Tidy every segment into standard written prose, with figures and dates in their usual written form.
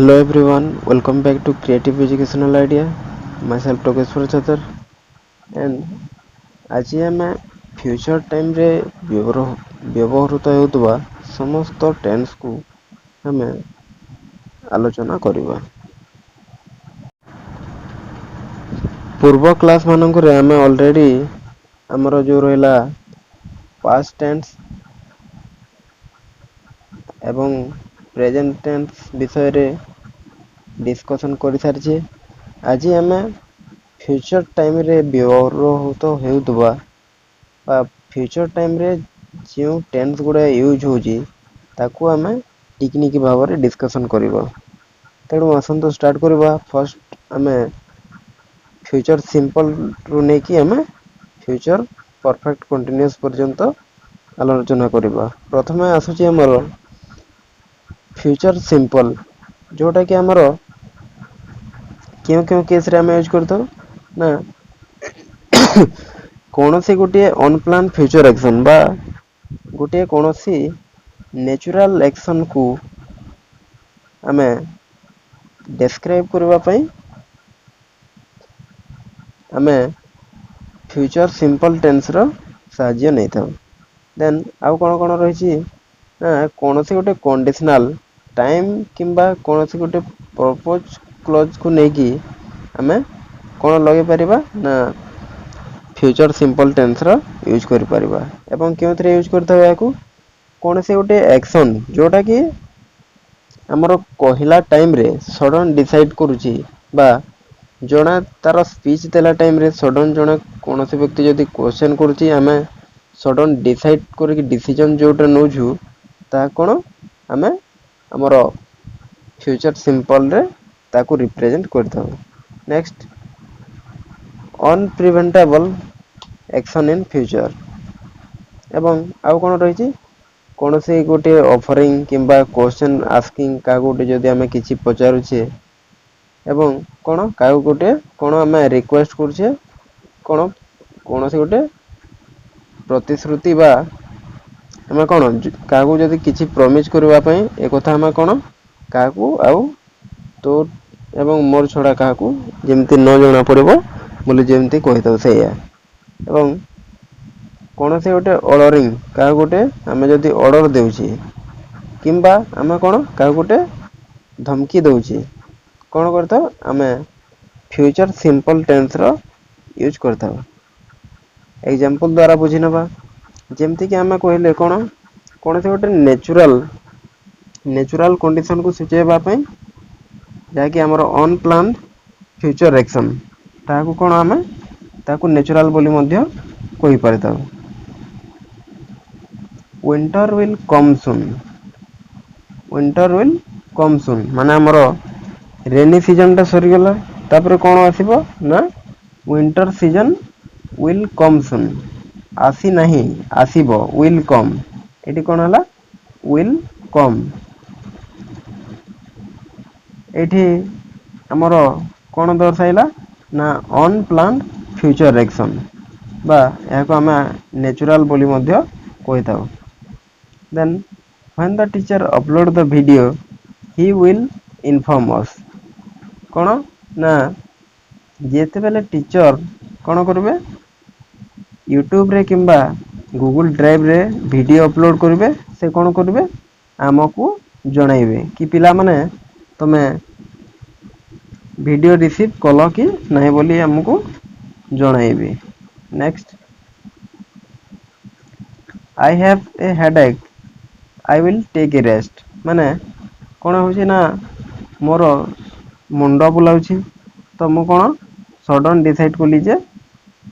Hello everyone, welcome back to Creative Educational Idea. Myself Togeshwar Chatar and ଆଜି ଆମେ future ଟାଇମରେ ବ୍ୟବହୃତ ହେଉଥିବା ସମସ୍ତ ଟେନ୍ସକୁ ଆମେ ଆଲୋଚନା କରିବା। ପୂର୍ବ କ୍ଲାସ୍ ମାନଙ୍କରେ ଆମେ ଅଲରେଡି ଆମର ଯେଉଁ ରହିଲା ପାଷ୍ଟ ଟେନ୍ସ ଏବଂ ପ୍ରେଜେଣ୍ଟ ଟେନ୍ସ ବିଷୟରେ ଡିସ୍କସନ୍ କରିସାରିଛେ। ଆଜି ଆମେ ଫ୍ୟୁଚର ଟାଇମରେ ବ୍ୟବହୃତ ହେଉଥିବା ବା ଫ୍ୟୁଚର ଟାଇମରେ ଯେଉଁ ଟେନ୍ସ ଗୁଡ଼ା ୟୁଜ୍ ହେଉଛି ତାକୁ ଆମେ ଟିକିନିକି ଭାବରେ ଡିସ୍କସନ୍ କରିବା। ତେଣୁ ଆସନ୍ତୁ ଷ୍ଟାର୍ଟ କରିବା। ଫାର୍ଷ୍ଟ ଆମେ ଫ୍ୟୁଚର ସିମ୍ପଲରୁ ନେଇକି ଆମେ ଫ୍ୟୁଚର ପରଫେକ୍ଟ କଣ୍ଟିନ୍ୟୁଅସ୍ ପର୍ଯ୍ୟନ୍ତ ଆଲୋଚନା କରିବା। ପ୍ରଥମେ ଆସୁଛି ଆମର ଫ୍ୟୁଚର ସିମ୍ପଲ, ଯେଉଁଟାକି ଆମର କେଉଁ କେଉଁ କେସ୍ରେ ଆମେ ୟୁଜ୍ କରିଥାଉ ନା କୌଣସି ଗୋଟିଏ ଅନପ୍ଲାନ୍ ଫ୍ୟୁଚର ଆକ୍ସନ୍ ବା ଗୋଟିଏ କୌଣସି ନ୍ୟାଚୁରାଲ୍ ଆକ୍ସନ୍କୁ ଆମେ ଡେସ୍କ୍ରାଇବ୍ କରିବା ପାଇଁ ଆମେ ଫ୍ୟୁଚର ସିମ୍ପଲ ଟେନ୍ସର ସାହାଯ୍ୟ ନେଇଥାଉ। ଦେନ୍ ଆଉ କ'ଣ ରହିଛି ନା କୌଣସି ଗୋଟେ କଣ୍ଡିସନାଲ୍ ଟାଇମ୍ କିମ୍ବା କୌଣସି ଗୋଟେ ପ୍ରପୋଜ୍ କ୍ଲୋଜ୍କୁ ନେଇକି ଆମେ କ'ଣ ଲଗେଇ ପାରିବା ନା ଫ୍ୟୁଚର ସିମ୍ପଲ ଟେନ୍ସର ୟୁଜ୍ କରିପାରିବା। ଏବଂ କେଉଁଥିରେ ୟୁଜ୍ କରିଥାଉ ଏହାକୁ କୌଣସି ଗୋଟେ ଆକ୍ସନ୍ ଯେଉଁଟାକି ଆମର କହିଲା ଟାଇମରେ ସଡନ୍ ଡିସାଇଡ୍ କରୁଛି ବା ଜଣେ ତାର ସ୍ପିଚ୍ ଦେଲା ଟାଇମରେ ସଡନ୍ ଜଣେ କୌଣସି ବ୍ୟକ୍ତି ଯଦି କ୍ୱେଶ୍ଚନ୍ କରୁଛି ଆମେ ସଡନ୍ ଡିସାଇଡ୍ କରିକି ଡିସିଜନ୍ ଯେଉଁଟା ନେଉଛୁ ତାହା କ'ଣ ଆମେ ଆମର ଫ୍ୟୁଚର ସିମ୍ପଲରେ ତାକୁ ରିପ୍ରେଜେଣ୍ଟ କରିଥାଉ। Next unpreventable action in future. ଏବଂ ଆଉ କ'ଣ ରହିଛି କୌଣସି ଗୋଟିଏ ଅଫରିଂ କିମ୍ବା କ୍ୱେଶ୍ଚନ୍ ଆସ୍କିଂ କାହାକୁ ଗୋଟେ ଯଦି ଆମେ କିଛି ପଚାରୁଛେ ଏବଂ କ'ଣ କାହାକୁ ଗୋଟେ କ'ଣ ଆମେ ରିକ୍ୱେଷ୍ଟ କରୁଛେ କ'ଣ କୌଣସି ଗୋଟେ ପ୍ରତିଶ୍ରୁତି ବା ଆମେ କ'ଣ କାହାକୁ ଯଦି କିଛି ପ୍ରମିସ୍ କରିବା ପାଇଁ ଏକଥା ଆମେ କ'ଣ କାହାକୁ ଆଉ ତୋ ଏବଂ ମୋର ଛଡ଼ା କାହାକୁ ଯେମିତି ନ ଜଣାପଡ଼ିବ ବୋଲି ଯେମିତି କହିଥାଉ ସେଇଆ। ଏବଂ କୌଣସି ଗୋଟେ ଅର୍ଡ଼ରିଂ କାହାକୁ ଗୋଟେ ଆମେ ଯଦି ଅର୍ଡ଼ର ଦେଉଛେ କିମ୍ବା ଆମେ କ'ଣ କାହାକୁ ଗୋଟେ ଧମକି ଦେଉଛେ କ'ଣ କରିଥାଉ ଆମେ ଫ୍ୟୁଚର ସିମ୍ପଲ ଟେନ୍ସର ୟୁଜ୍ କରିଥାଉ। ଏକ୍ଜାମ୍ପଲ ଦ୍ୱାରା ବୁଝି ନେବା। ଯେମିତିକି ଆମେ କହିଲେ କ'ଣ କୌଣସି ଗୋଟେ ନ୍ୟାଚୁରାଲ୍ କଣ୍ଡିସନକୁ ସୂଚାଇବା ପାଇଁ ଯାହାକି ଆମର ଅନପ୍ଲାନ୍ ଫ୍ୟୁଚର ଆକ୍ସନ୍ ତାହାକୁ କ'ଣ ଆମେ ତାକୁ ନ୍ୟାଚୁରାଲ୍ ବୋଲି ମଧ୍ୟ କହିପାରିଥାଉ। Winter will come soon. Winter will come soon ମାନେ ଆମର ରେନି ସିଜନଟା ସରିଗଲା, ତାପରେ କ'ଣ ଆସିବ ନା winter season will come soon. ଆସିନାହିଁ ଆସିବ, ୱିଲ୍ କମ୍। ଏଠି କ'ଣ ହେଲା ୱିଲ୍ କମ୍। ଏଠି ଆମର କ'ଣ ଦର୍ଶାଇଲା ନା ଅନପ୍ଲାନ୍ଡ ଫ୍ୟୁଚର ଆକ୍ସନ୍ ବା ଏହାକୁ ଆମେ ନ୍ୟାଚୁରାଲ୍ ବୋଲି ମଧ୍ୟ କହିଥାଉ। ଦେନ୍ when the teacher upload the video he will inform us। କ'ଣ ନା ଯେତେବେଳେ ଟିଚର କ'ଣ କରିବେ ୟୁଟ୍ୟୁବରେ କିମ୍ବା ଗୁଗୁଲ ଡ୍ରାଇଭରେ ଭିଡ଼ିଓ ଅପଲୋଡ଼ କରିବେ ସେ କ'ଣ କରିବେ ଆମକୁ ଜଣାଇବେ କି ପିଲାମାନେ ତମେ ଭିଡ଼ିଓ ରିସିଭ୍ କଲ କି ନାହିଁ ବୋଲି ଆମକୁ ଜଣାଇବେ। Next I have a headache, I will take a rest। ମାନେ କ'ଣ ହେଉଛି ନା ମୋର ମୁଣ୍ଡ ବୁଲାଉଛି ତ ମୁଁ କ'ଣ ସଡନ୍ ଡିସାଇଡ୍ କଲି ଯେ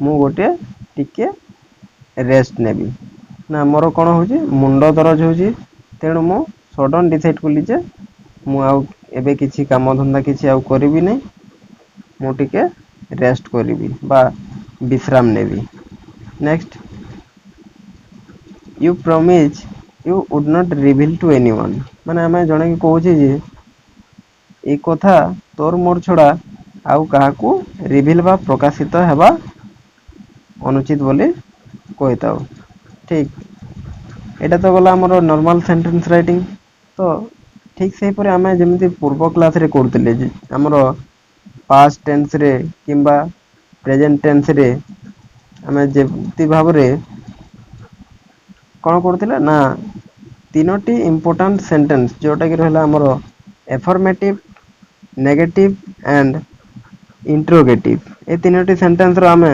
ମୁଁ ଗୋଟେ ଟିକେ ରେଷ୍ଟ ନେବି। ନା ମୋର କ'ଣ ହେଉଛି ମୁଣ୍ଡ ଦରଜ ହେଉଛି ତେଣୁ ମୁଁ ସଡନ୍ ଡିସାଇଡ୍ କଲି ଯେ ମୁଁ ଆଉ ଏବେ କିଛି କାମ ଧନ୍ଦା କିଛି ଆଉ କରିବି ନାହିଁ, ମୁଁ ଟିକେ ରେଷ୍ଟ କରିବି ବା ବିଶ୍ରାମ ନେବି। Next you promise you would not reveal to anyone। ମାନେ ଆମେ ଜଣେ କହୁଛେ ଯେ ଏଇ କଥା ତୋର ମୋର ଛଡ଼ା ଆଉ କାହାକୁ ରିଭିଲ୍ ବା ପ୍ରକାଶିତ ହେବା ଅନୁଚିତ ବୋଲି କହିଥାଉ। ଠିକ୍ ଏଇଟା ତ ଗଲା ଆମର ନର୍ମାଲ ସେଣ୍ଟେନ୍ସ ରାଇଟିଂ। ତ ଠିକ୍ ସେହିପରି ଆମେ ଯେମିତି ପୂର୍ବ କ୍ଲାସରେ କରୁଥିଲେ ଯେ ଆମର ପାଷ୍ଟ ଟେନ୍ସରେ କିମ୍ବା ପ୍ରେଜେଣ୍ଟ ଟେନ୍ସରେ ଆମେ ଯେମିତି ଭାବରେ କଣ କରୁଥିଲେ ନା ତିନୋଟି ଇମ୍ପୋର୍ଟାଣ୍ଟ ସେଣ୍ଟେନ୍ସ ଯୋଉଟାକି ରହିଲା ଆମର ଏଫର୍ମେଟିଭ୍, ନେଗେଟିଭ୍ ଆଣ୍ଡ ଇଣ୍ଟ୍ରୋଗେଟିଭ୍ ଏ ତିନୋଟି ସେଣ୍ଟେନ୍ସର ଆମେ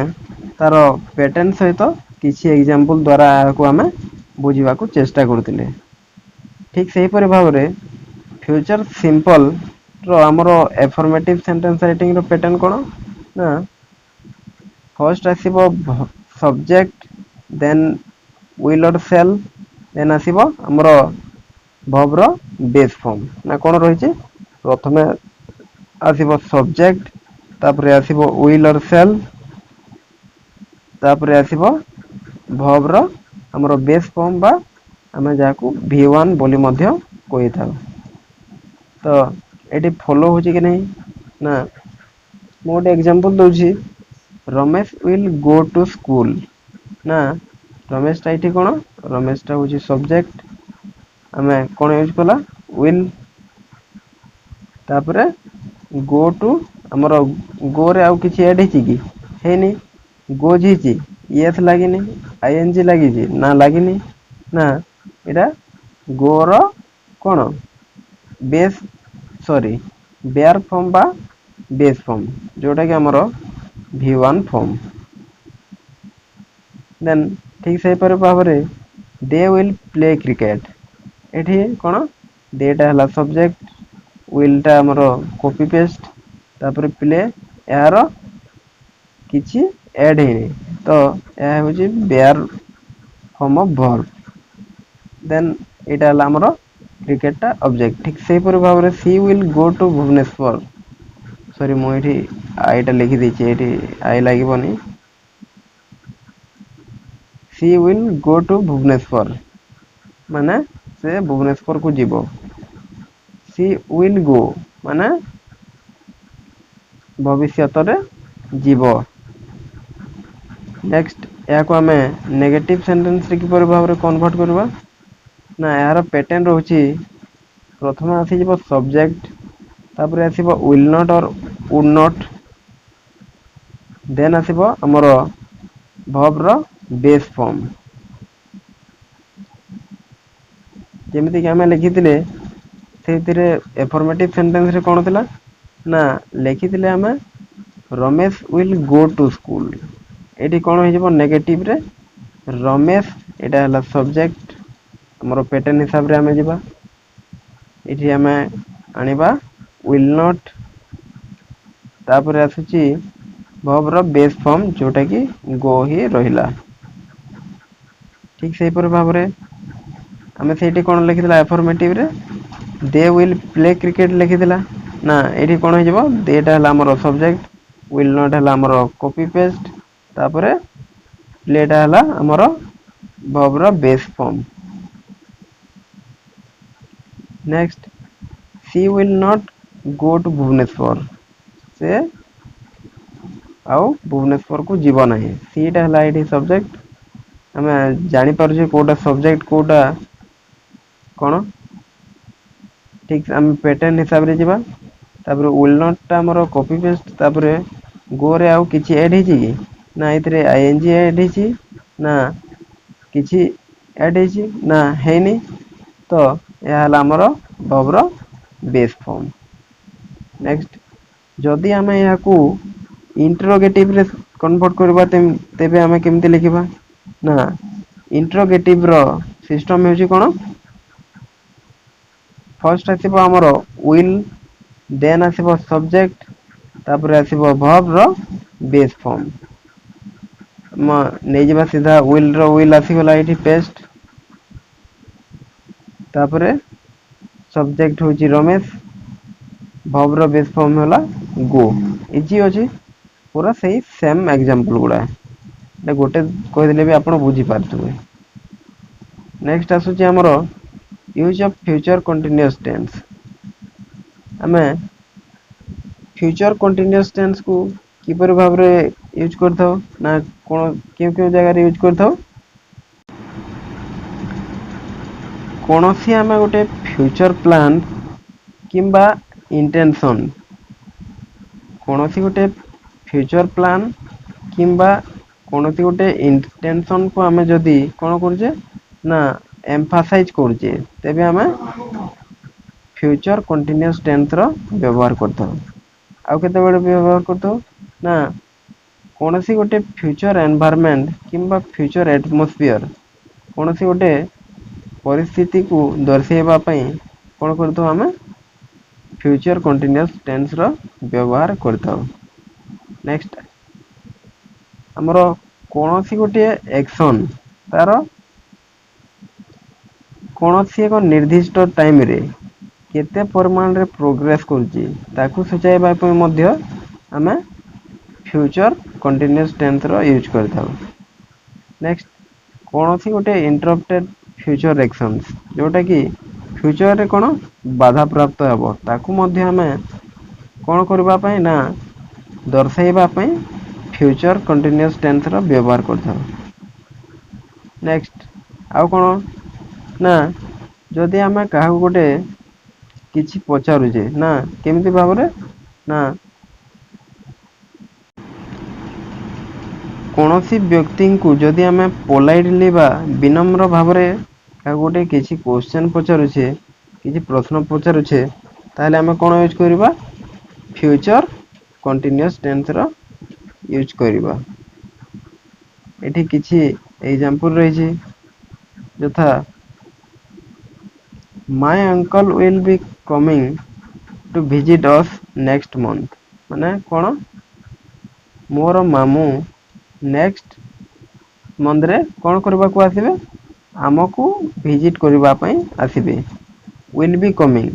ତାର ପ୍ୟାଟର୍ନ ସହିତ କିଛି ଏକ୍ଜାମ୍ପଲ ଦ୍ଵାରା ଏହାକୁ ଆମେ ବୁଝିବାକୁ ଚେଷ୍ଟା କରୁଥିଲେ। ଠିକ୍ ସେହିପରି ଭାବରେ ଫ୍ୟୁଚର ସିମ୍ପଲ ର ଆମର ଏଫର୍ମେଟିଭ ସେଣ୍ଟେନ୍ସ ରାଇଟିଂ ର ପ୍ୟାଟର୍ନ କଣ ନା ଫଷ୍ଟ ଆସିବ subject then will or shall then ଆସିବ ଆମର ଭବ୍ ର ବେସ୍ ଫର୍ମ ନା କଣ ରହିଛି ପ୍ରଥମେ ଆସିବ ସବଜେକ୍ଟ ତାପରେ ଆସିବ ୱିଲ୍ ଅର୍ ସେଲ୍ ତାପରେ ଆସିବ ଭବ୍ ର ଆମର ବେସ୍ ଫର୍ମ ବା ଆମେ ଯାହାକୁ V1 ବୋଲି ମଧ୍ୟ କହିଥାଉ। ତ ଏଠି ଫଲୋ ହଉଛି କି ନାହିଁ ନା ମୁଁ ଗୋଟେ ଏକ୍ଜାମ୍ପଲ ଦଉଛି Ramesh will go two school ନା ରମେଶ ଟା ଏଇଠି କଣ ରମେଶ ଟା ହଉଛି ସବଜେକ୍ଟ ଆମେ କଣ ୟୁଜ କଲା ୱିଲ୍ ତାପରେ ଗୋ ଟୁ ଆମର ଗୋ ରେ ଆଉ କିଛି ଆଡ ହେଇଛି କି ହେଇନି ଗୋଜ୍ ହେଇଛି ୟେସ୍ ଲାଗିନି ଆଇ ଏନ ଜି ଲାଗିଛି ନା ଲାଗିନି ନା ଏଇଟା ଗୋ ର କଣ ବେଶ୍ ସରି ବେୟାର ଫର୍ମ ବା ବେସ୍ ଫର୍ମ ଯୋଉଟା କି ଆମର V1 ଫର୍ମ ଦେନ୍ ଠିକ୍ ସେହିପରି ଭାବରେ ଦେ ୱିଲ୍ ପ୍ଲେ କ୍ରିକେଟ ଏଠି କଣ ଦେ ଟା ହେଲା ସବଜେକ୍ଟ ୱିଲ୍ ଟା ଆମର କପି ପେଷ୍ଟ ତାପରେ ପ୍ଲେ ଏହାର କିଛି ଆଡ ହେଇନି ତ ଏହା ହଉଛି bare form of verb then ଏଇଟା ହେଲା ଆମର କ୍ରିକେଟ ଟା ଅବଜେକ୍ଟ ଠିକ ସେଇପରି ଭାବରେ she will go to Bhubaneswar sorry ମୁଁ ଏଇଠି ଆଇଟା ଲେଖି ଦେଇଛି ଏଇଠି ଆଇ ଲାଗିବନି she will go to Bhubaneswar ମାନେ ସେ ଭୁବନେଶ୍ଵର କୁ ଯିବ ସି ୱିଲ୍ ଗୋ ମାନେ ଭବିଷ୍ୟତରେ ଯିବ ନେକ୍ସଟ ଏହାକୁ ଆମେ ନେଗେଟିଭ ସେଣ୍ଟେନ୍ସରେ କିପରି ଭାବରେ କନଭର୍ଟ କରିବା ନା ଏହାର ପ୍ୟାଟର୍ନ ରହୁଛି ପ୍ରଥମେ ଆସିଯିବ ସବଜେକ୍ଟ ତାପରେ ଆସିବ will not or would not then ଆସିବ ଆମର ଭବ୍ ର ବେସ୍ ଫର୍ମ ଯେମିତିକି ଆମେ ଲେଖିଥିଲେ ସେଇଥିରେ ଏଫର୍ମେଟିଭ ସେଣ୍ଟେନ୍ସ ରେ କଣ ଥିଲା ନା ଲେଖିଥିଲେ ଆମେ Ramesh will go two school ଏଇଠି କଣ ହେଇଯିବ ନେଗେଟିଭ ରେ ରମେଶ ଏଇଟା ହେଲା ସବଜେକ୍ଟ ଆମର ପ୍ୟାଟର୍ନ ହିସାବରେ ଆମେ ଯିବା ଏଠି ଆମେ ଆଣିବା ୱିଲ୍ ନଟ୍ ତାପରେ ଆସୁଛି ଭବ୍ ର ବେସ୍ ଫର୍ମ ଯୋଉଟା କି ଗୋ ହି ରହିଲା ଠିକ ସେଇପରି ଭାବରେ ଆମେ ସେଇଠି କଣ ଲେଖିଥିଲା ଏଫର୍ମେଟିଭରେ ଦେ ୱିଲ୍ ପ୍ଲେ କ୍ରିକେଟ ଲେଖିଥିଲା ନା ଏଇଠି କଣ ହେଇଯିବ ଦେ ଟା ହେଲା ଆମର ସବଜେକ୍ଟ ୱିଲ୍ ନଟ୍ ହେଲା ଆମର କପି ପେଷ୍ଟ ତାପରେ ପ୍ଲେ ଟା ହେଲା ଆମର ଭବ୍ ର base form next she will not go to Bhubaneswar ସେ ଆଉ ଭୁବନେଶ୍ଵର କୁ ଯିବ ନାହିଁ ସିଟା ହେଲା ଏଇଠି ସବଜେକ୍ଟ ଆମେ ଜାଣିପାରୁଛେ କୋଉଟା ସବଜେକ୍ଟ କୋଉଟା କଣ ଠିକ ଆମେ ପ୍ୟାଟର୍ନ ହିସାବରେ ଯିବା ତାପରେ ୱିଲ୍ ନଟ୍ ଟା ଆମର କପି ପେଷ୍ଟ ତାପରେ ଗୋ ରେ ଆଉ କିଛି ଆଡ ହେଇଛି କି ନା ଏଥିରେ ଆଇ ଏନ ଜି ଆଡ ହେଇଛି ନା କିଛି ଆଡ ହେଇଛି ନା ହେଇନି ତ ଏହା ହେଲା ଆମର ଭବ୍ ର ବେସ୍ ଫର୍ମ ନେକ୍ସଟ ଯଦି ଆମେ ଏହାକୁ ଇଣ୍ଟ୍ରୋଗେଟିଭରେ କନଭର୍ଟ କରିବା ତେବେ ଆମେ କେମିତି ଲେଖିବା ନା ଇଣ୍ଟ୍ରୋଗେଟିଭ ର ସିଷ୍ଟମ ହେଉଛି କଣ ଫଷ୍ଟ ଆସିବ ଆମର ୱିଲ୍ ଦେନ୍ ଆସିବ ସବଜେକ୍ଟ ତାପରେ ଆସିବ ଭବ୍ ର ବେସ୍ ଫର୍ମ ନେଇଯିବା ସିଧା ୱିଲ୍ ର ୱିଲ୍ ଆସିଗଲା ଏଇଠି ପେଷ୍ଟ ତାପରେ ସବଜେକ୍ଟ ହଉଛି ରମେଶ ଭବ୍ ର ବେସ୍ ଫର୍ମ ହେଲା ଗୋ ଇଜି ଅଛି ପୁରା ସେଇ ସେମ ଏକ୍ଜାମ୍ପଲ ଗୁଡା ଗୋଟେ କହିଦେଲେ ବି ଆପଣ ବୁଝିପାରୁଥିବେ ନେକ୍ସଟ ଆସୁଛି ଆମର use of future continuous tense ଆମେ ଫ୍ୟୁଚର କଣ୍ଟିନ୍ୟୁଅସ୍ ଟେନ୍ସ କୁ କିପରି ଭାବରେ ୟୁଜ କରିଥାଉ ନା କଣ କେଉଁ କେଉଁ ଜାଗାରେ ୟୁଜ କରିଥାଉ କୌଣସି ଆମେ ଗୋଟେ ଫ୍ୟୁଚର ପ୍ଲାନ किंबा इंटेंशन कौनसी गोटे फ्यूचर प्लान किंबा कौनसी गोटे इंटेंशन को आमे जदि कौन करुचे ना एम्फासाइज करुचे तेबे आमे फ्यूचर कंटीन्यूअस टेंस रो व्यवहार करथौ। आउ केते बेले व्यवहार करथौ ना कौनसी गोटे फ्यूचर एनवायरनमेंट किंबा फ्यूचर एटमॉस्फेयर कौनसी गोटे परिस्थिति को दर्शाइबा पई कौन करथौ आमे फ्यूचर कंटीन्यूअस टेंस रो व्यवहार करथौ। नेक्स्ट हमरो कौनसी गोटे एक्शन तार कौनसी एक निर्दिष्ट टाइम रे केते परिमाण रे प्रोग्रेस करूची ताकू सूचाइबा पई मध्य आमे फ्यूचर कंटीन्यूअस टेंस रो यूज करथौ। नेक्स्ट कौनसी गोटे इंटरप्टेड फ्यूचर एक्शंस जोटा कि फ्यूचर रे कोन बाधा प्राप्त हेबो ताकू मध्य आमे कोन करबा पई ना दर्शाइबा पई फ्यूचर कंटीन्यूअस टेंस रो व्यवहार करथौ। नेक्स्ट आउ कोन ना जदि आमे काहू गोटे किछि पचारुचे ना केमिति भाबरे ना कौनसी व्यक्ति को जदि आमे पोलाइटली बा विनम्र भाबरे काहू गोटे किछि क्वेश्चन पचारुचे किछि प्रश्न पचारुचे ताले आमे कोन यूज करबा फ्यूचर कंटीन्यूअस टेंस रो यूज करबा। एठी किछि एग्जांपल रहिछि यथा My uncle will be coming to visit us next month माने कोन मोर मामू नेक्स्ट मंथ रे कोन करबा को आसीबे हमकु विजिट करबा पई आसीबे। will be coming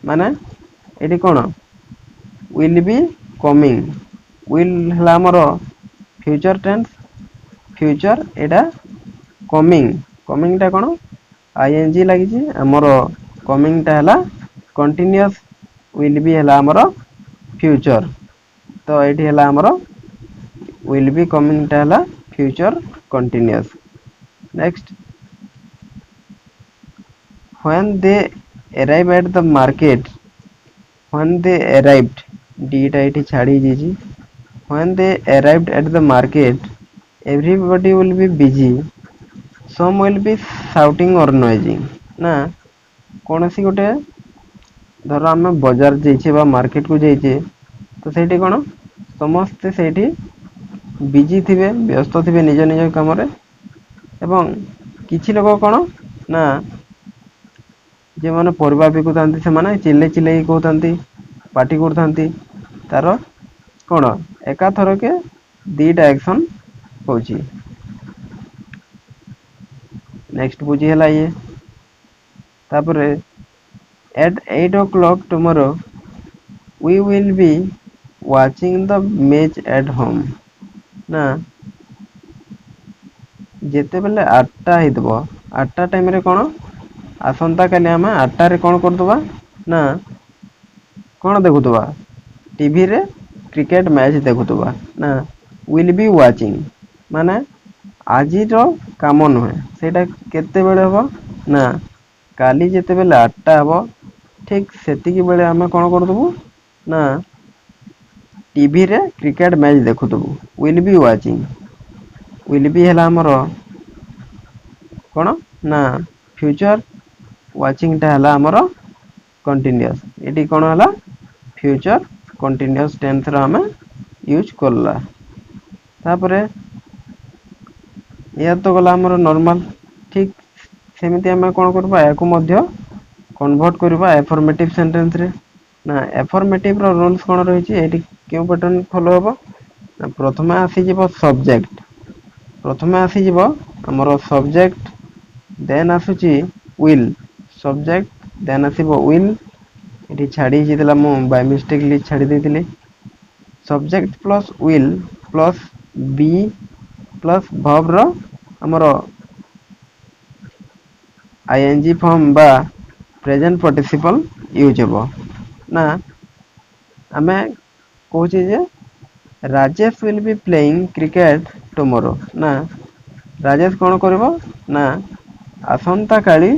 माने एठी कोन will be coming will हला हमर फ्यूचर टेंस फ्यूचर एटा कमिंग टा कोन आईएनजी लागि छी हमर कमिंग टा हला कंटीन्यूअस will be हला हमर फ्यूचर तो एठी हला हमर will be coming टा हला future continuous. Next when they arrive at the market when they arrived डीटा एठी छाड़ी दीजी when they arrived at the market everybody will be busy some will be shouting or noising ना कौनसी गोटे धर आमे बाजार जाइछे बा मार्केट को जाइछे तो सेठी कोन समस्त सेठी बिजी थिबे व्यस्त थिबे निज निज काम रे एवं किछि लोग कोन ना जे माने परिबा बिकु थांती से माने चिल्ले चिल्ले कहतांती पार्टी करतांती तार कोन एका थर के दीटा एक्शन होची। नेक्स्ट बुझी हला ये तापरे at 8 o'clock tomorrow we will be watching the match at home ना जेते बेले 8टा हितबो 8टा टाइम रे कोन आसंता काली आमे 8टा रे कोन करदबा ना कोन देखुतबा टीवी रे क्रिकेट मैच देखुतबा ना will be watching माने आजी रो काम नहे सेटा केते बेले हबो ना काली जेते बेले 8टा हबो ठीक सेति की बेले आमे कोन करदबु ना टीवी रे क्रिकेट मैच देखुतबु will be watching will be हला हमर कोन ना फ्यूचर वाचिंग टा हला हमर कंटीन्यूअस एटी कोन हला फ्यूचर कंटीन्यूअस टेंस रा हमें यूज करला। तापरे या तो गला हमर नॉर्मल ठीक सेमिति हमें कोन करबा याकू मध्य कन्वर्ट करबा अफर्मेटिव सेंटेंस रे ना अफर्मेटिव रो रूल्स कोन रही छि एटी क्यों पैटर्न फॉलो होबो ना प्रथमे आसी जिवो सब्जेक्ट प्रथमे आसी जिवो हमर सब्जेक्ट देन आसुची will सब्जेक्ट देन आसीबो will एटी छाड़ी जितला मु बाय मिस्टेकली छाड़ी देतिले subject plus will plus be plus verb रो हमरो ing फॉर्म बा प्रेजेंट पार्टिसिपल यूज हेबो ना हमें कहूची जे Rajesh will be playing cricket tomorrow ना राजेश कोन करबो ना आसंता काली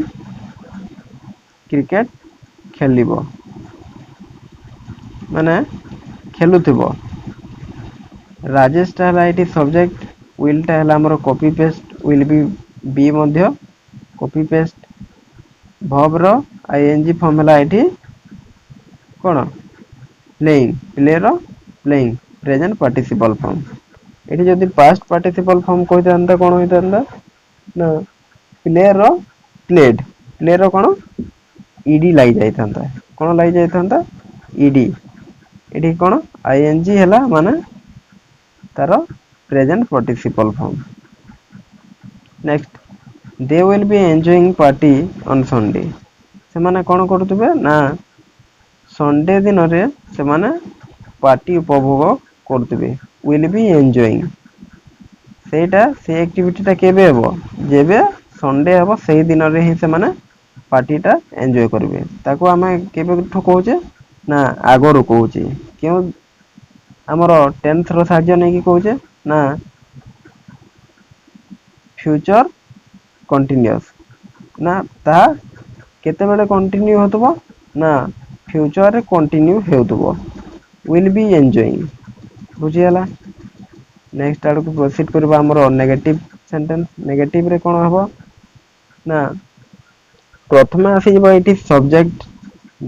क्रिकेट खेलिबो ମାନେ ଖେଲୁଥିବ। ରାଜେଶଟା ହେଲା ଏଠି ସବଜେକ୍ଟ, ୱିଲଟା ହେଲା ଆମର କପି ପେଷ୍ଟ, ୱିଲ ବି ମଧ୍ୟ କପି ପେଷ୍ଟ। ଭର୍ବର ଆଇଏନଜି ଫର୍ମ ହେଲା ଏଠି କଣ playing, ପ୍ଲେର playing present participle form. ଏଠି ଯଦି ପାଷ୍ଟ ପାର୍ଟିସିପଲ ଫର୍ମ କହିଥାନ୍ତା କଣ ହେଇଥାନ୍ତା ନା ପ୍ଲେର ପ୍ଲେଡ, ପ୍ଲେର କଣ ଇଡି ଲାଗି ଯାଇଥାନ୍ତା। କଣ ଲାଗି ଯାଇଥାନ୍ତା ଇଡି। ଏଠି କଣ ଆଇଏନଜି ହେଲା ମାନେ ତାର present participle form. Next they will be enjoying party on Sunday. ସେମାନେ କଣ କରୁଥିବେ ନା ସଣ୍ଡେ ଦିନରେ ସେମାନେ ପାର୍ଟି ଉପଭୋଗ କରୁଥିବେ। ୱିଲ ବି ଏନଜୟିଂ ସେଇଟା ସେ ଆକ୍ଟିଭିଟି ଟା କେବେ ହେବ ଯେବେ ସଣ୍ଡେ ହେବ ସେଇ ଦିନରେ ହିଁ ସେମାନେ ପାର୍ଟି ଟା ଏନଜୟ କରିବେ। ତାକୁ ଆମେ କେବେଠୁ କହୁଛେ ନା ଆଗରୁ କହୁଛେ। କେଉଁ ଆମର ଟେନ୍ସ ର ସାହାଯ୍ୟ ନେଇକି କହୁଛେ ନା ଫ୍ୟୁଚର କଣ୍ଟିନ୍ୟୁଅସ। ନା ତାହା କେତେବେଳେ କଣ୍ଟିନ୍ୟୁ ହଉଥିବ ନା ଫ୍ୟୁଚରରେ କଣ୍ଟିନ୍ୟୁ ହେଉଥିବ। ୱିଲ ବି ଏନଜୟିଂ ବୁଝିଗଲା। ନେକ୍ସଟ ଆଡକୁ ପ୍ରୋସିଡ କରିବା ଆମର ନେଗେଟିଭ ସେଣ୍ଟେନ୍ସ। ନେଗେଟିଭ ରେ କଣ ହବ ନା ପ୍ରଥମେ ଆସିଯିବ ଏଇଠି ସବଜେକ୍ଟ,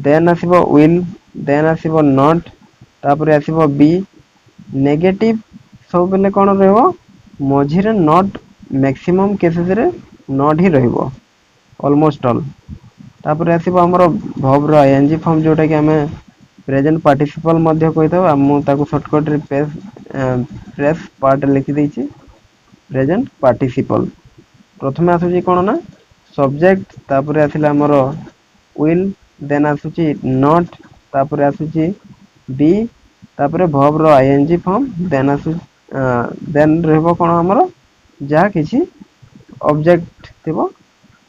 ଦେନ୍ ଆସିବ ୱିଲ, ଦେନ୍ ଆସିବ ନଟ୍, ତାପରେ ଆସିବ ବି। ନେଗେଟିଭ ସବୁବେଲେ କଣ ରହିବ ମଝିରେ ନଟ୍, ମ୍ୟାକ୍ସିମମ୍ କେସେସରେ ନଟ୍ ହିଁ ରହିବ ଅଲମୋଷ୍ଟ ଅଲ୍। ତାପରେ ଆସିବ ଆମର ଭର୍ବର ଆଇଏନଜି ଫର୍ମ ଯୋଉଟା କି ଆମେ ପ୍ରେଜେଣ୍ଟ ପାର୍ଟିସିପଲ ମଧ୍ୟ କହିଥାଉ। ଆଉ ମୁଁ ତାକୁ ସର୍ଟକଟ ରେ ପ୍ରେସ୍ ପାର୍ଟ ଲେଖିଦେଇଛି ପ୍ରେଜେଣ୍ଟ ପାର୍ଟିସିପଲ। ପ୍ରଥମେ ଆସୁଛି କଣ ନା ସବଜେକ୍ଟ, ତାପରେ ଆସିଲା ଆମର ୱିଲ, ଦେନ୍ ଆସୁଛି ନଟ୍, ତାପରେ ଆସୁଛି ବି, ତାପରେ ଭର୍ବର ଆଇଏନଜି ଫର୍ମ, ଦେନ୍ ରହିବ କଣ ଆମର ଯାହା କିଛି ଅବଜେକ୍ଟ ଥିବ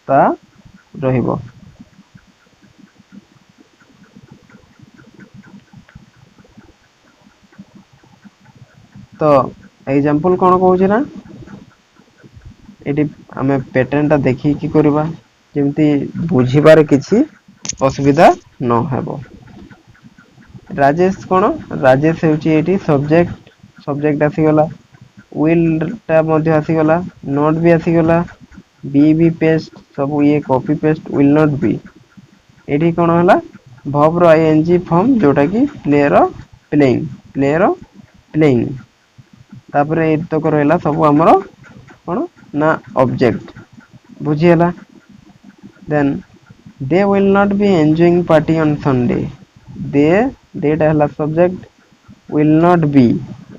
ତା ରହିବ। ତ ଏକ୍ଜାମ୍ପଲ କଣ କହୁଛି ନା ଏଠି ଆମେ ପ୍ୟାଟର୍ନ ଟା ଦେଖିକି କରିବା ଯେମିତି ବୁଝିବାରେ କିଛି ଅସୁବିଧା ନହେବ। ରାଜେଶ କଣ ରାଜେଶ ହେଉଛି ଏଇଠି ସବଜେକ୍ଟ, ସବଜେକ୍ଟ ଆସିଗଲା। ୱିଲ ଟା ମଧ୍ୟ ଆସିଗଲା, ନଟ୍ ବି ଆସିଗଲା, ବି ପେଷ୍ଟ ସବୁ ଇଏ କପି ପେଷ୍ଟ ୱିଲ ନଟ୍ ବି। ଏଠି କଣ ହେଲା ଭର୍ବର ଆଇଏନଜି ଫର୍ମ ଯୋଉଟା କି ପ୍ଲେର ପ୍ଲେଇଂ, ପ୍ଲେର ପ୍ଲେଇଂ। ତାପରେ ଏତକ ରହିଲା ସବୁ ଆମର କଣ ନା ଅବଜେକ୍ଟ ବୁଝି ହେଲା। Then they will not be enjoying party on Sunday. They ଟା ହେଲା ସବଜେକ୍ଟ, ୱିଲ ନଟ୍ ବି